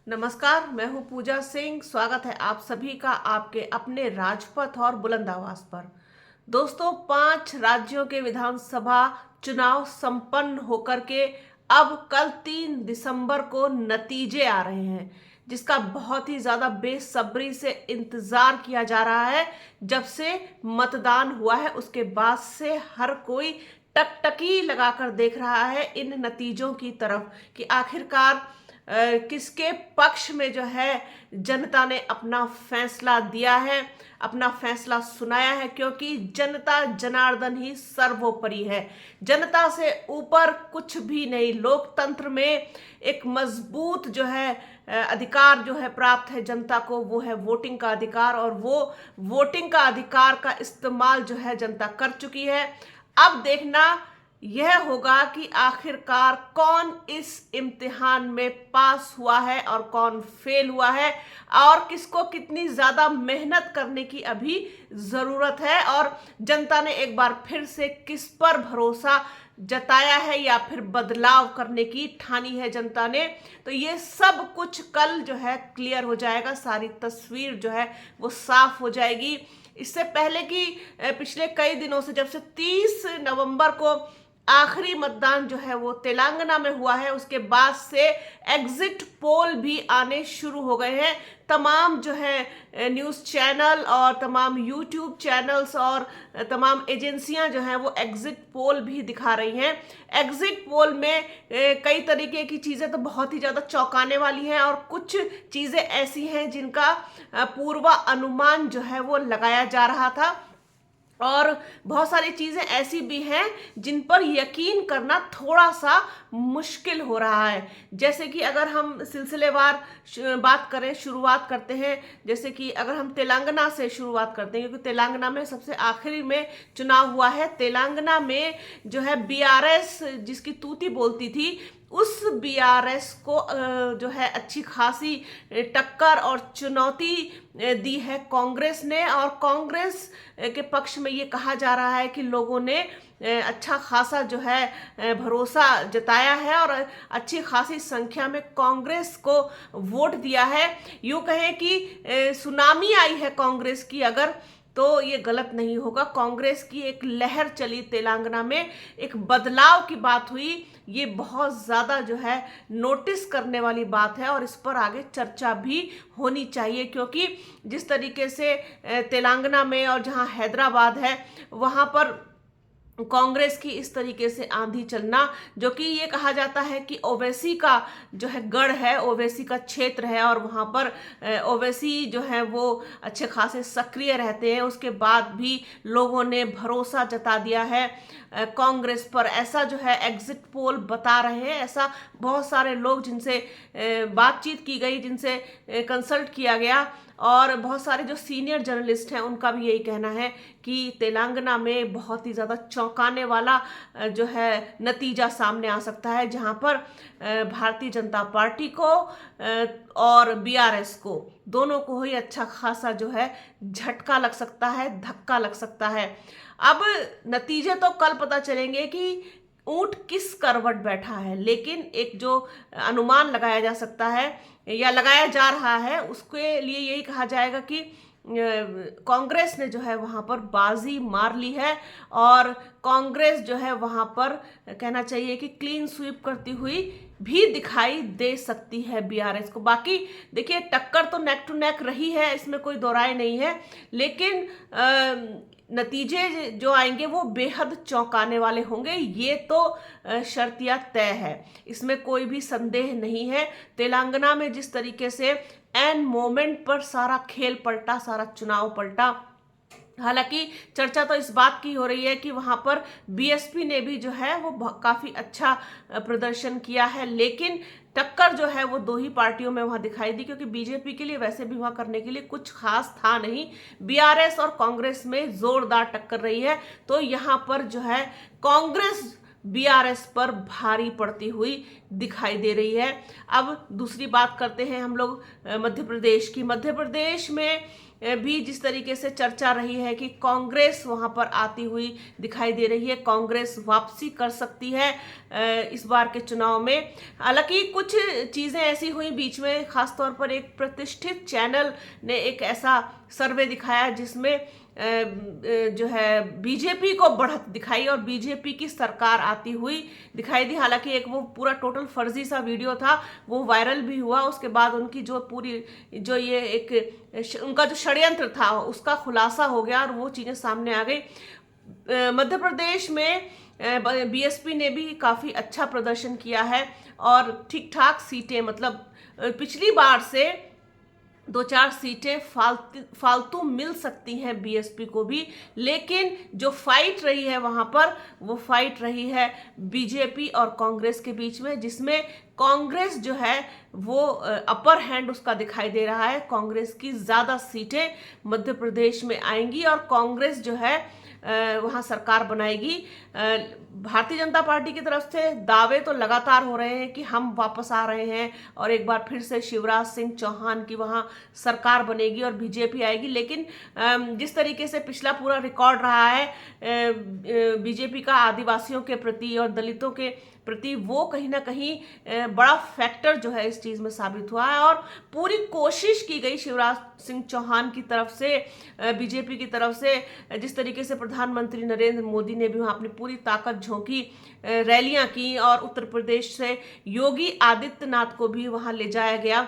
नमस्कार, मैं हूं पूजा सिंह। स्वागत है आप सभी का आपके अपने राजपथ और बुलंद आवाज पर। दोस्तों, 5 राज्यों के विधानसभा चुनाव संपन्न होकर के अब कल 3 दिसंबर को नतीजे आ रहे हैं, जिसका बहुत ही ज्यादा बेसब्री से इंतजार किया जा रहा है। जब से मतदान हुआ है उसके बाद से हर कोई टकटकी लगाकर देख रहा है इन नतीजों की तरफ कि आखिरकार किसके पक्ष में जो है जनता ने अपना फैसला दिया है, अपना फैसला सुनाया है। क्योंकि जनता जनार्दन ही सर्वोपरि है, जनता से ऊपर कुछ भी नहीं। लोकतंत्र में एक मजबूत जो है अधिकार जो है प्राप्त है जनता को, वो है वोटिंग का अधिकार। और वो वोटिंग का अधिकार का इस्तेमाल जो है जनता कर चुकी है। अब देखना यह होगा कि आखिरकार कौन इस इम्तिहान में पास हुआ है और कौन फेल हुआ है, और किसको कितनी ज्यादा मेहनत करने की अभी जरूरत है, और जनता ने एक बार फिर से किस पर भरोसा जताया है या फिर बदलाव करने की ठानी है जनता ने। तो ये सब कुछ कल जो है क्लियर हो जाएगा, सारी तस्वीर जो है वो साफ हो जाएगी। इससे पहले कि पिछले कई दिनों से, जब से 30 नवंबर को आखिरी मतदान जो है वो तेलंगाना में हुआ है, उसके बाद से एग्जिट पोल भी आने शुरू हो गए हैं। तमाम जो है न्यूज़ चैनल और तमाम यूट्यूब चैनल्स और तमाम एजेंसियां जो हैं वो एग्जिट पोल भी दिखा रही हैं। एग्जिट पोल में कई तरीके की चीज़ें तो बहुत ही ज़्यादा चौंकाने वाली हैं, और कुछ चीज़ें ऐसी हैं जिनका पूर्वानुमान जो है वो लगाया जा रहा था, और बहुत सारी चीजें ऐसी भी हैं जिन पर यकीन करना थोड़ा सा मुश्किल हो रहा है। जैसे कि अगर हम सिलसिलेवार बात करें, शुरुआत करते हैं, जैसे कि अगर हम तेलंगाना से शुरुआत करते हैं, क्योंकि तेलंगाना में सबसे आखिरी में चुनाव हुआ है। तेलंगाना में जो है बीआरएस जिसकी तूती बोलती थी, उस बीआरएस को जो है अच्छी खासी टक्कर और चुनौती दी है कांग्रेस ने। और कांग्रेस के पक्ष में ये कहा जा रहा है कि लोगों ने अच्छा खासा जो है भरोसा जताया है और अच्छी खासी संख्या में कांग्रेस को वोट दिया है। यूं कहें कि सुनामी आई है कांग्रेस की अगर, तो ये गलत नहीं होगा। कांग्रेस की एक लहर चली तेलंगाना में, एक बदलाव की बात हुई। ये बहुत ज्यादा जो है नोटिस करने वाली बात है, और इस पर आगे चर्चा भी होनी चाहिए। क्योंकि जिस तरीके से तेलंगाना में और जहां हैदराबाद है वहां पर कांग्रेस की इस तरीके से आंधी चलना, जो कि ये कहा जाता है कि ओवैसी का जो है गढ़ है, ओवैसी का क्षेत्र है, और वहाँ पर ओवैसी जो है वो अच्छे खासे सक्रिय रहते हैं। उसके बाद भी लोगों ने भरोसा जता दिया है कांग्रेस पर, ऐसा जो है एग्जिट पोल बता रहे हैं। ऐसा बहुत सारे लोग जिनसे बातचीत की गई, जिनसे कंसल्ट किया गया, और बहुत सारे जो सीनियर जर्नलिस्ट हैं उनका भी यही कहना है कि तेलंगाना में बहुत ही ज़्यादा चौंकाने वाला जो है नतीजा सामने आ सकता है, जहां पर भारतीय जनता पार्टी को और बीआरएस को, दोनों को ही अच्छा खासा जो है झटका लग सकता है, धक्का लग सकता है। अब नतीजे तो कल पता चलेंगे कि ऊंट किस करवट बैठा है, लेकिन एक जो अनुमान लगाया जा सकता है या लगाया जा रहा है, उसके लिए यही कहा जाएगा कि कांग्रेस ने जो है वहां पर बाजी मार ली है, और कांग्रेस जो है वहां पर कहना चाहिए कि क्लीन स्वीप करती हुई भी दिखाई दे सकती है बीआरएस को। बाकी देखिए, टक्कर तो नेक टू नेक रही है, इसमें कोई दो राय नहीं है, लेकिन नतीजे जो आएंगे वो बेहद चौंकाने वाले होंगे, ये तो शर्तिया तय है, इसमें कोई भी संदेह नहीं है। तेलंगाना में जिस तरीके से एन मोमेंट पर सारा खेल पलटा, सारा चुनाव पलटा। हालांकि चर्चा तो इस बात की हो रही है कि वहां पर बीएसपी ने भी जो है वो काफी अच्छा प्रदर्शन किया है, लेकिन टक्कर जो है वो दो ही पार्टियों में वहां दिखाई दी, क्योंकि बीजेपी के लिए वैसे भी वहां करने के लिए कुछ खास था नहीं। बीआरएस और कांग्रेस में जोरदार टक्कर रही है, तो यहां पर जो है कांग्रेस बीआरएस पर भारी पड़ती हुई दिखाई दे रही है। अब दूसरी बात करते हैं हम लोग मध्य प्रदेश की। मध्य प्रदेश में भी जिस तरीके से चर्चा रही है कि कांग्रेस वहां पर आती हुई दिखाई दे रही है, कांग्रेस वापसी कर सकती है इस बार के चुनाव में। हालांकि कुछ चीज़ें ऐसी हुई बीच में, खासतौर पर एक प्रतिष्ठित चैनल ने एक ऐसा सर्वे दिखाया जिसमें जो है बीजेपी को बढ़त दिखाई और बीजेपी की सरकार आती हुई दिखाई दी। हालांकि एक वो पूरा टोटल फर्जी सा वीडियो था, वो वायरल भी हुआ। उसके बाद उनकी जो पूरी जो ये एक उनका जो षड्यंत्र था उसका खुलासा हो गया और वो चीज़ें सामने आ गई। मध्य प्रदेश में बीएसपी ने भी काफ़ी अच्छा प्रदर्शन किया है और ठीक ठाक सीटें, मतलब पिछली बार से 2-4 सीटें फालतू मिल सकती हैं बीएसपी को भी, लेकिन जो फाइट रही है वहां पर वो फाइट रही है बीजेपी और कांग्रेस के बीच में, जिसमें कांग्रेस जो है वो अपर हैंड उसका दिखाई दे रहा है। कांग्रेस की ज़्यादा सीटें मध्य प्रदेश में आएंगी और कांग्रेस जो है वहाँ सरकार बनाएगी। भारतीय जनता पार्टी की तरफ से दावे तो लगातार हो रहे हैं कि हम वापस आ रहे हैं और एक बार फिर से शिवराज सिंह चौहान की वहाँ सरकार बनेगी और बीजेपी आएगी, लेकिन जिस तरीके से पिछला पूरा रिकॉर्ड रहा है बीजेपी का आदिवासियों के प्रति और दलितों के प्रति, वो कहीं ना कहीं बड़ा फैक्टर जो है इस चीज़ में साबित हुआ है। और पूरी कोशिश की गई शिवराज सिंह चौहान की तरफ से, बीजेपी की तरफ से, जिस तरीके से प्रधानमंत्री नरेंद्र मोदी ने भी वहाँ अपनी पूरी ताकत झोंकी, रैलियां की और उत्तर प्रदेश से योगी आदित्यनाथ को भी वहाँ ले जाया गया।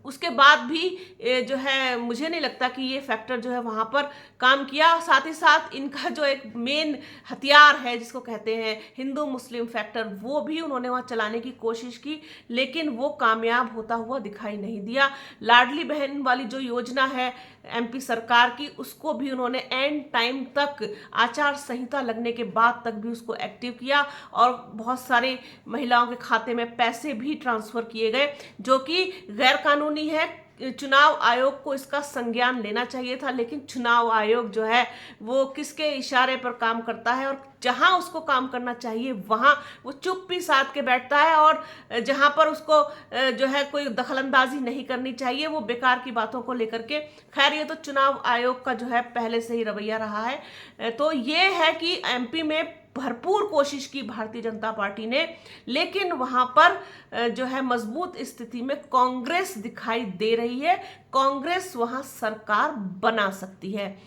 उसके बाद भी जो है मुझे नहीं लगता कि ये फैक्टर जो है वहाँ पर काम किया। साथ ही साथ इनका जो एक मेन हथियार है जिसको कहते हैं हिंदू मुस्लिम फैक्टर, वो भी उन्होंने वहाँ चलाने की कोशिश की, लेकिन वो कामयाब होता हुआ दिखाई नहीं दिया। लाडली बहन वाली जो योजना है एमपी सरकार की, उसको भी उन्होंने एंड टाइम तक आचार संहिता लगने के बाद तक भी उसको एक्टिव किया और बहुत सारे महिलाओं के खाते में पैसे भी ट्रांसफर किए गए, जो कि गैर कानूनी है। चुनाव आयोग को इसका संज्ञान लेना चाहिए था, लेकिन चुनाव आयोग जो है वो किसके इशारे पर काम करता है और जहां उसको काम करना चाहिए वहां वो चुप्पी साध के बैठता है और जहां पर उसको जो है कोई दखलंदाजी नहीं करनी चाहिए वो बेकार की बातों को लेकर के। खैर, ये तो चुनाव आयोग का जो है पहले से ही रवैया रहा है। तो ये है कि एमपी में भरपूर कोशिश की भारतीय जनता पार्टी ने, लेकिन वहां पर जो है मजबूत स्थिति में कांग्रेस दिखाई दे रही है। कांग्रेस वहां सरकार बना सकती है,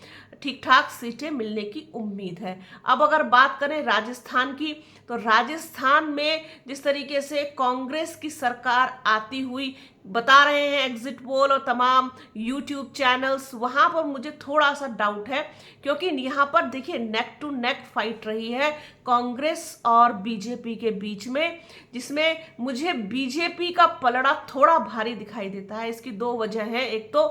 ठीक ठाक सीटें मिलने की उम्मीद है। अब अगर बात करें राजस्थान की, तो राजस्थान में जिस तरीके से कांग्रेस की सरकार आती हुई बता रहे हैं एग्जिट पोल और तमाम यूट्यूब चैनल्स, वहां पर मुझे थोड़ा सा डाउट है, क्योंकि यहाँ पर देखिए नेक टू नेक फाइट रही है कांग्रेस और बीजेपी के बीच में, जिसमें मुझे बीजेपी का पलड़ा थोड़ा भारी दिखाई देता है। इसकी 2 वजह है। एक तो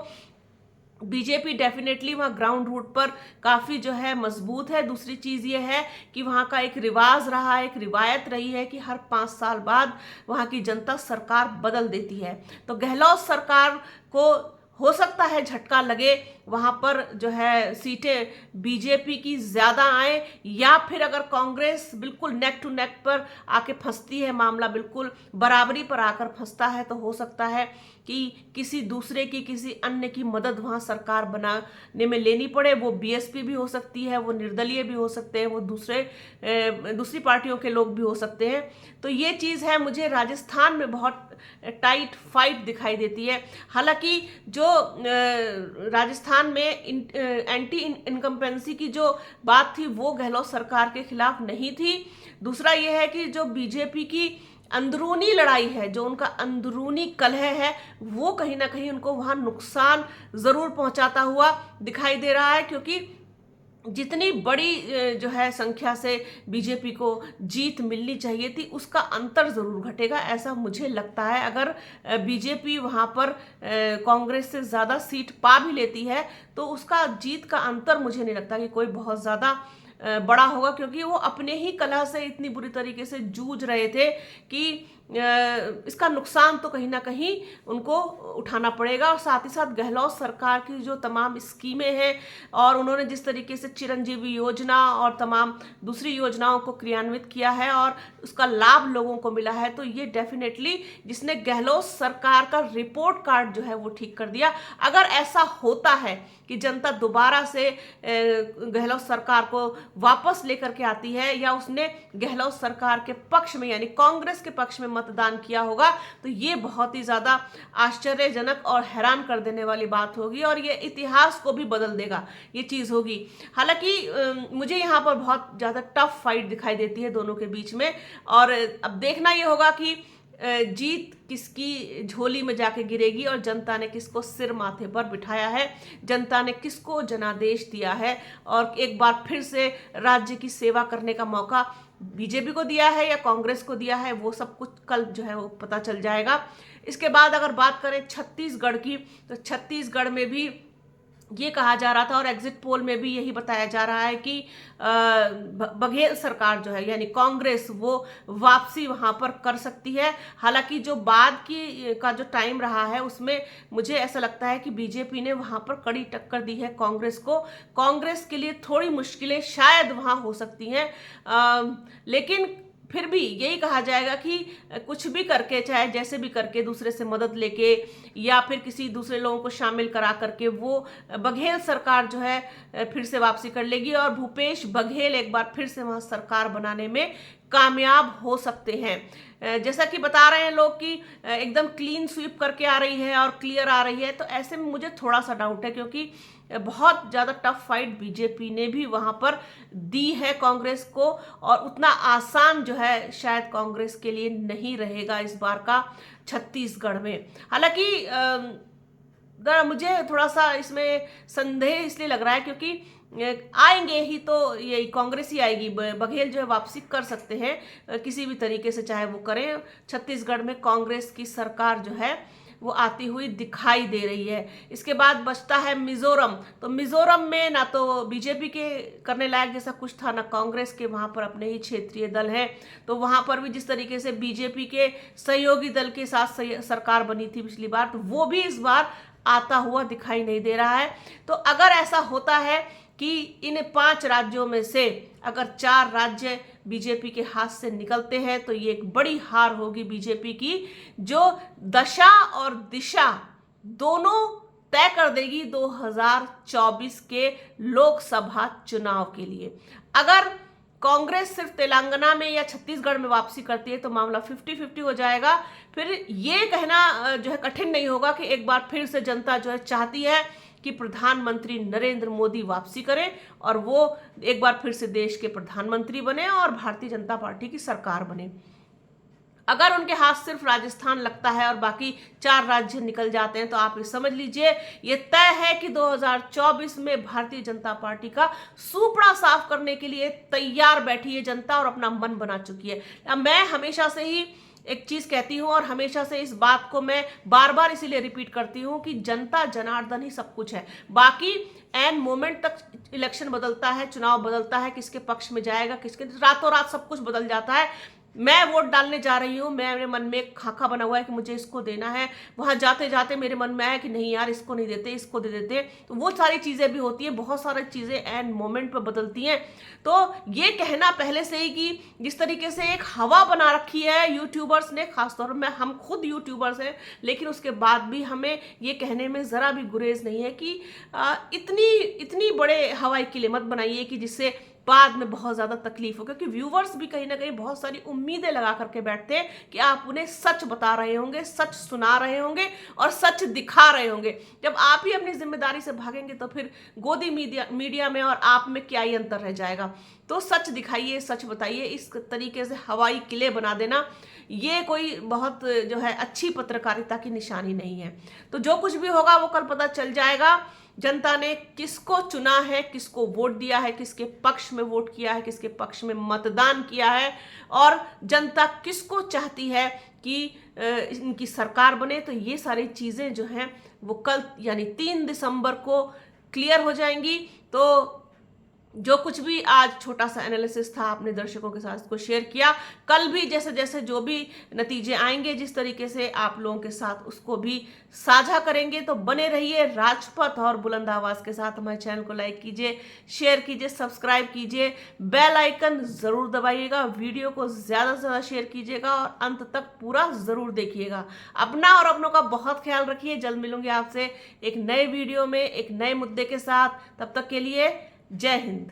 बीजेपी डेफिनेटली वहाँ ग्राउंड रूट पर काफ़ी जो है मजबूत है। दूसरी चीज़ ये है कि वहाँ का एक रिवाज रहा है, एक रिवायत रही है कि हर 5 साल बाद वहाँ की जनता सरकार बदल देती है। तो गहलोत सरकार को हो सकता है झटका लगे, वहाँ पर जो है सीटें बीजेपी की ज़्यादा आए, या फिर अगर कांग्रेस बिल्कुल नेक टू नेक पर आके फंसती है, मामला बिल्कुल बराबरी पर आकर फंसता है, तो हो सकता है कि किसी दूसरे की, किसी अन्य की मदद वहाँ सरकार बनाने में लेनी पड़े। वो बीएसपी भी हो सकती है, वो निर्दलीय भी हो सकते हैं, वो दूसरी पार्टियों के लोग भी हो सकते हैं। तो ये चीज़ है, मुझे राजस्थान में बहुत टाइट फाइट दिखाई देती है। हालांकि जो राजस्थान में एंटी इनकम्पेंसी की जो बात थी वो गहलोत सरकार के खिलाफ नहीं थी। दूसरा ये है कि जो बीजेपी की अंदरूनी लड़ाई है, जो उनका अंदरूनी कलह है, वो कहीं ना कहीं उनको वहां नुकसान जरूर पहुंचाता हुआ दिखाई दे रहा है, क्योंकि जितनी बड़ी जो है संख्या से बीजेपी को जीत मिलनी चाहिए थी उसका अंतर जरूर घटेगा, ऐसा मुझे लगता है। अगर बीजेपी वहां पर कांग्रेस से ज़्यादा सीट पा भी लेती है तो उसका जीत का अंतर मुझे नहीं लगता कि कोई बहुत ज़्यादा बड़ा होगा, क्योंकि वो अपने ही कलह से इतनी बुरी तरीके से जूझ रहे थे कि इसका नुकसान तो कहीं ना कहीं उनको उठाना पड़ेगा। और साथ ही साथ गहलोत सरकार की जो तमाम स्कीमें हैं और उन्होंने जिस तरीके से चिरंजीवी योजना और तमाम दूसरी योजनाओं को क्रियान्वित किया है और उसका लाभ लोगों को मिला है, तो ये डेफिनेटली जिसने गहलोत सरकार का रिपोर्ट कार्ड जो है वो ठीक कर दिया। अगर ऐसा होता है कि जनता दोबारा से गहलोत सरकार को वापस लेकर के आती है या उसने गहलोत सरकार के पक्ष में यानी कांग्रेस के पक्ष में मतदान किया होगा, तो ये बहुत ही ज्यादा आश्चर्यजनक और हैरान कर देने वाली बात होगी और ये इतिहास को भी बदल देगा ये चीज होगी। हालांकि मुझे यहाँ पर बहुत ज्यादा टफ फाइट दिखाई देती है दोनों के बीच में, और अब देखना ये होगा कि जीत किसकी झोली में जाके गिरेगी और जनता ने किसको सिर माथे पर बिठाया है, जनता ने किसको जनादेश दिया है और एक बार फिर से राज्य की सेवा करने का मौका बीजेपी को दिया है या कांग्रेस को दिया है, वो सब कुछ कल जो है वो पता चल जाएगा। इसके बाद अगर बात करें छत्तीसगढ़ की, तो छत्तीसगढ़ में भी ये कहा जा रहा था और एग्जिट पोल में भी यही बताया जा रहा है कि बघेल सरकार जो है यानी कांग्रेस वो वापसी वहां पर कर सकती है। हालांकि जो बाद की का जो टाइम रहा है उसमें मुझे ऐसा लगता है कि बीजेपी ने वहां पर कड़ी टक्कर दी है कांग्रेस को। कांग्रेस के लिए थोड़ी मुश्किलें शायद वहां हो सकती हैं, लेकिन फिर भी यही कहा जाएगा कि कुछ भी करके, चाहे जैसे भी करके, दूसरे से मदद लेके या फिर किसी दूसरे लोगों को शामिल करा करके वो बघेल सरकार जो है फिर से वापसी कर लेगी और भूपेश बघेल एक बार फिर से वहां सरकार बनाने में कामयाब हो सकते हैं। जैसा कि बता रहे हैं लोग कि एकदम क्लीन स्वीप करके आ रही है और क्लियर आ रही है, तो ऐसे में मुझे थोड़ा सा डाउट है क्योंकि बहुत ज़्यादा टफ फाइट बीजेपी ने भी वहां पर दी है कांग्रेस को और उतना आसान जो है शायद कांग्रेस के लिए नहीं रहेगा इस बार का छत्तीसगढ़ में। हालांकि मुझे थोड़ा सा इसमें संदेह इसलिए लग रहा है क्योंकि आएंगे ही तो ये कांग्रेस ही आएगी, बघेल जो है वापसी कर सकते हैं किसी भी तरीके से, चाहे वो करें। छत्तीसगढ़ में कांग्रेस की सरकार जो है वो आती हुई दिखाई दे रही है। इसके बाद बचता है मिजोरम, तो मिजोरम में ना तो बीजेपी के करने लायक जैसा कुछ था ना कांग्रेस के, वहां पर अपने ही क्षेत्रीय दल हैं, तो वहां पर भी जिस तरीके से बीजेपी के सहयोगी दल के साथ सरकार बनी थी पिछली बार, तो वो भी इस बार आता हुआ दिखाई नहीं दे रहा है। तो अगर ऐसा होता है कि इन 5 राज्यों में से अगर 4 राज्य बीजेपी के हाथ से निकलते हैं तो ये एक बड़ी हार होगी बीजेपी की, जो दशा और दिशा दोनों तय कर देगी 2024 के लोकसभा चुनाव के लिए। अगर कांग्रेस सिर्फ तेलंगाना में या छत्तीसगढ़ में वापसी करती है तो मामला 50-50 हो जाएगा। फिर ये कहना जो है कठिन नहीं होगा कि एक बार फिर से जनता जो है चाहती है कि प्रधानमंत्री नरेंद्र मोदी वापसी करें और वो एक बार फिर से देश के प्रधानमंत्री बने और भारतीय जनता पार्टी की सरकार बने। अगर उनके हाथ सिर्फ राजस्थान लगता है और बाकी 4 राज्य निकल जाते हैं तो आप ये समझ लीजिए ये तय है कि 2024 में भारतीय जनता पार्टी का सुपड़ा साफ करने के लिए तैयार बैठी है जनता और अपना मन बना चुकी है। मैं हमेशा से ही एक चीज कहती हूं और हमेशा से इस बात को मैं बार बार इसीलिए रिपीट करती हूं कि जनता जनार्दन ही सब कुछ है, बाकी एंड मोमेंट तक इलेक्शन बदलता है, चुनाव बदलता है, किसके पक्ष में जाएगा, किसके, रातों रात सब कुछ बदल जाता है। मैं वोट डालने जा रही हूँ, मेरे मन में एक खाका बना हुआ है कि मुझे इसको देना है, वहां जाते जाते मेरे मन में आया कि नहीं यार इसको नहीं देते, इसको दे देते, तो वो सारी चीजें भी होती है, बहुत सारी चीजें एंड मोमेंट पर बदलती हैं। तो ये कहना पहले से ही कि जिस तरीके से एक हवा बना रखी है यूट्यूबर्स ने, खासतौर पर हम खुद यूट्यूबर्स हैं, लेकिन उसके बाद भी हमें ये कहने में जरा भी गुरेज नहीं है कि इतनी बड़े हवाई किले मत बनाइए कि जिससे बाद में बहुत ज्यादा तकलीफ हो, क्योंकि व्यूवर्स भी कहीं ना कहीं बहुत सारी उम्मीदें लगा करके बैठते हैं कि आप उन्हें सच बता रहे होंगे, सच सुना रहे होंगे और सच दिखा रहे होंगे। जब आप ही अपनी जिम्मेदारी से भागेंगे तो फिर गोदी मीडिया में और आप में क्या ही अंतर रह जाएगा। तो सच दिखाइए, सच बताइए। इस तरीके से हवाई किले बना देना ये कोई बहुत जो है अच्छी पत्रकारिता की निशानी नहीं है। तो जो कुछ भी होगा वो कल पता चल जाएगा जनता ने किसको चुना है, किसको वोट दिया है, किसके पक्ष में वोट किया है, किसके पक्ष में मतदान किया है और जनता किसको चाहती है कि इनकी सरकार बने। तो ये सारी चीजें जो हैं वो कल यानी 3 दिसंबर को क्लियर हो जाएंगी। तो जो कुछ भी आज छोटा सा एनालिसिस था अपने दर्शकों के साथ उसको शेयर किया। कल भी जैसे जैसे जो भी नतीजे आएंगे जिस तरीके से आप लोगों के साथ उसको भी साझा करेंगे। तो बने रहिए राजपथ और बुलंद आवाज के साथ। हमारे चैनल को लाइक कीजिए, शेयर कीजिए, सब्सक्राइब कीजिए, बेल आइकन जरूर दबाइएगा, वीडियो को ज्यादा से ज्यादा शेयर कीजिएगा और अंत तक पूरा जरूर देखिएगा। अपना और अपनों का बहुत ख्याल रखिए। जल्द मिलूंगी आपसे एक नए वीडियो में एक नए मुद्दे के साथ। तब तक के लिए जय हिंद।